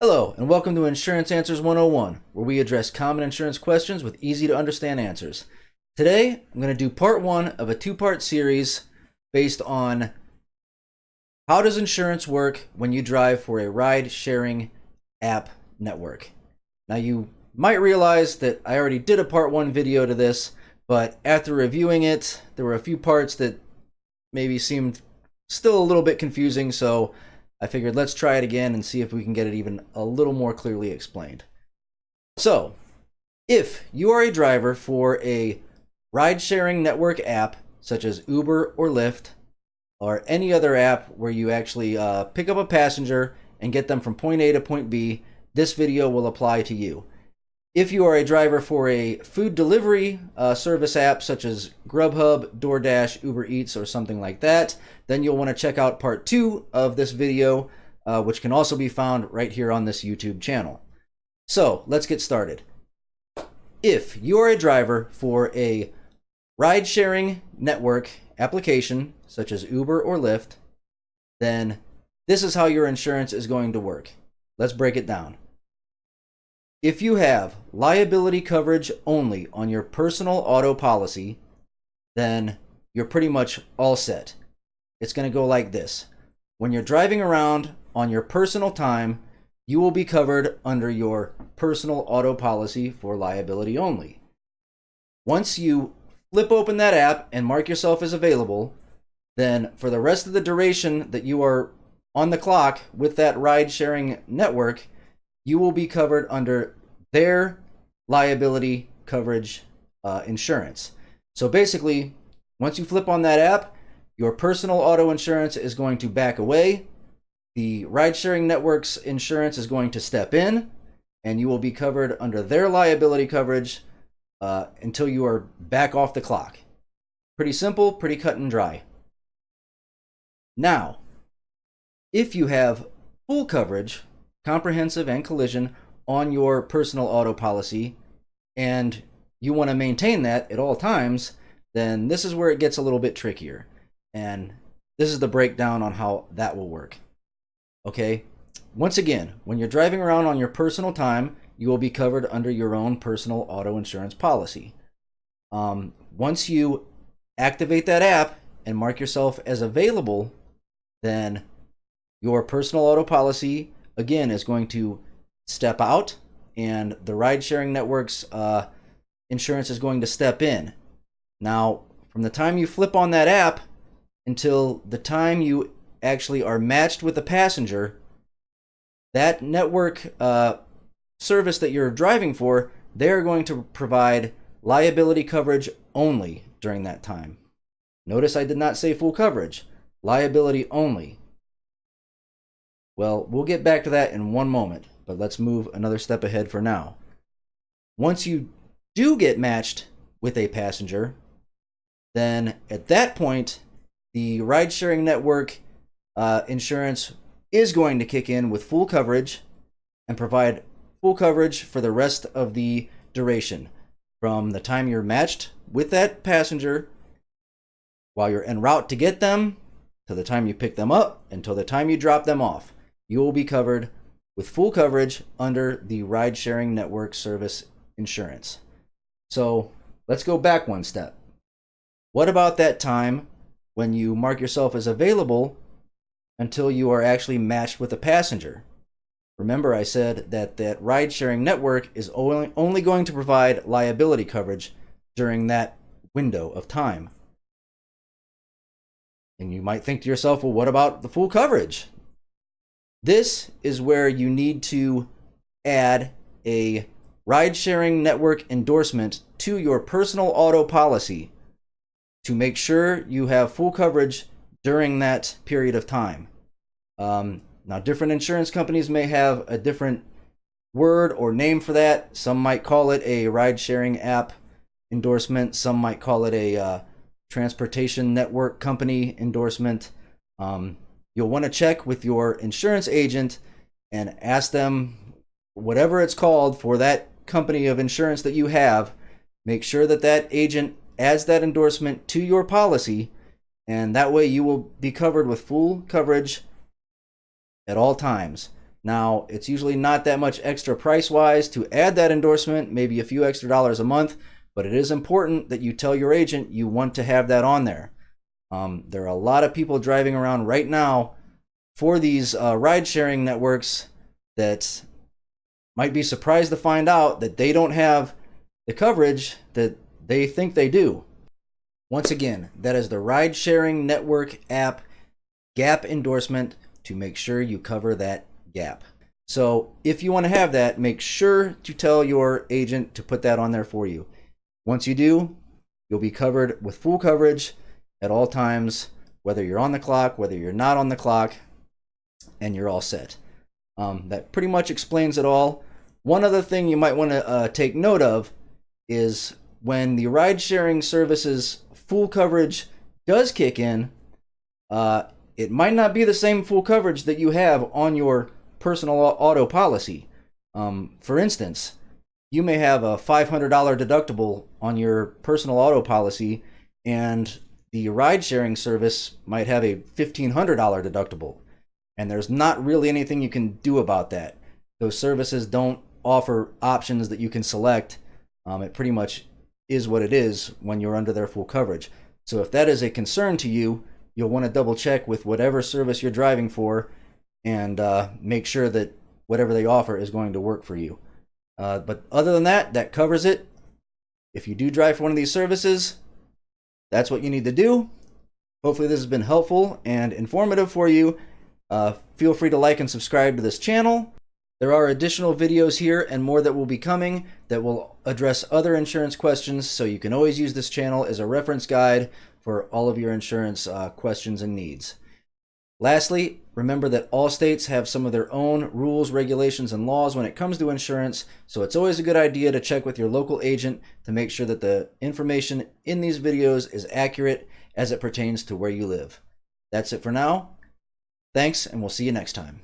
Hello, and welcome to Insurance Answers 101, where we address common insurance questions with easy to understand answers. Today, I'm going to do part one of a two-part series based on how does insurance work when you drive for a ride-sharing app network. Now, you might realize that I already did a part one video to this, but after reviewing it, there were a few parts that maybe seemed still a little bit confusing, so I figured let's try it again and see if we can get it even a little more clearly explained. So, if you are a driver for a ride-sharing network app, such as Uber or Lyft, or any other app where you actually pick up a passenger and get them from point A to point B, this video will apply to you. If you are a driver for a food delivery service app such as Grubhub, DoorDash, Uber Eats, or something like that, then you'll want to check out part two of this video, which can also be found right here on this YouTube channel. So let's get started. If you are a driver for a ride-sharing network application such as Uber or Lyft, then this is how your insurance is going to work. Let's break it down. If you have liability coverage only on your personal auto policy, then you're pretty much all set. It's going to go like this. When you're driving around on your personal time, you will be covered under your personal auto policy for liability only. Once you flip open that app and mark yourself as available, then for the rest of the duration that you are on the clock with that ride-sharing network, you will be covered under their liability coverage insurance. So basically, once you flip on that app, your personal auto insurance is going to back away. The ride-sharing network's insurance is going to step in, and you will be covered under their liability coverage until you are back off the clock. Pretty simple, pretty cut and dry. Now, if you have full coverage, comprehensive and collision, on your personal auto policy, and you want to maintain that at all times, then this is where it gets a little bit trickier. And this is the breakdown on how that will work. Okay, once again, when you're driving around on your personal time, you will be covered under your own personal auto insurance policy. Once you activate that app and mark yourself as available, then your personal auto policy, again, is going to step out, and the ride-sharing network's insurance is going to step in. Now, from the time you flip on that app until the time you actually are matched with a passenger, that network service that you're driving for, they're going to provide liability coverage only during that time. Notice I did not say full coverage. Liability only. Well, we'll get back to that in one moment, but let's move another step ahead for now. Once you do get matched with a passenger, then at that point, the ride-sharing network insurance is going to kick in with full coverage and provide full coverage for the rest of the duration. From the time you're matched with that passenger, while you're en route to get them, to the time you pick them up, until the time you drop them off, you will be covered with full coverage under the ride-sharing network service insurance. So let's go back one step. What about that time when you mark yourself as available until you are actually matched with a passenger? Remember, I said that that ride-sharing network is only going to provide liability coverage during that window of time. And you might think to yourself, well, what about the full coverage? This is where you need to add a ride-sharing network endorsement to your personal auto policy to make sure you have full coverage during that period of time. Now, different insurance companies may have a different word or name for that. Some might call it a ride-sharing app endorsement. Some might call it a transportation network company endorsement. You'll want to check with your insurance agent and ask them whatever it's called for that company of insurance that you have. Make sure that that agent adds that endorsement to your policy, and that way you will be covered with full coverage at all times. Now, it's usually not that much extra price-wise to add that endorsement, maybe a few extra dollars a month, but it is important that you tell your agent you want to have that on there. There are a lot of people driving around right now for these ride-sharing networks that might be surprised to find out that they don't have the coverage that they think they do. Once again, that is the ride-sharing network app gap endorsement to make sure you cover that gap. So if you want to have that, make sure to tell your agent to put that on there for you. Once you do, you'll be covered with full coverage at all times, whether you're on the clock, whether you're not on the clock, and you're all set. That pretty much explains it all. One other thing you might want to take note of is when the ride-sharing services full coverage does kick in, it might not be the same full coverage that you have on your personal auto policy. For instance, you may have a $500 deductible on your personal auto policy, and the ride-sharing service might have a $1,500 deductible, and there's not really anything you can do about that. Those services don't offer options that you can select. It pretty much is what it is when you're under their full coverage. So if that is a concern to you, you'll want to double check with whatever service you're driving for and make sure that whatever they offer is going to work for you. But other than that, that covers it. If you do drive for one of these services, that's what you need to do. Hopefully this has been helpful and informative for you. Feel free to like and subscribe to this channel. There are additional videos here and more that will be coming that will address other insurance questions, so you can always use this channel as a reference guide for all of your insurance questions and needs. Lastly, remember that all states have some of their own rules, regulations, and laws when it comes to insurance, so it's always a good idea to check with your local agent to make sure that the information in these videos is accurate as it pertains to where you live. That's it for now. Thanks, and we'll see you next time.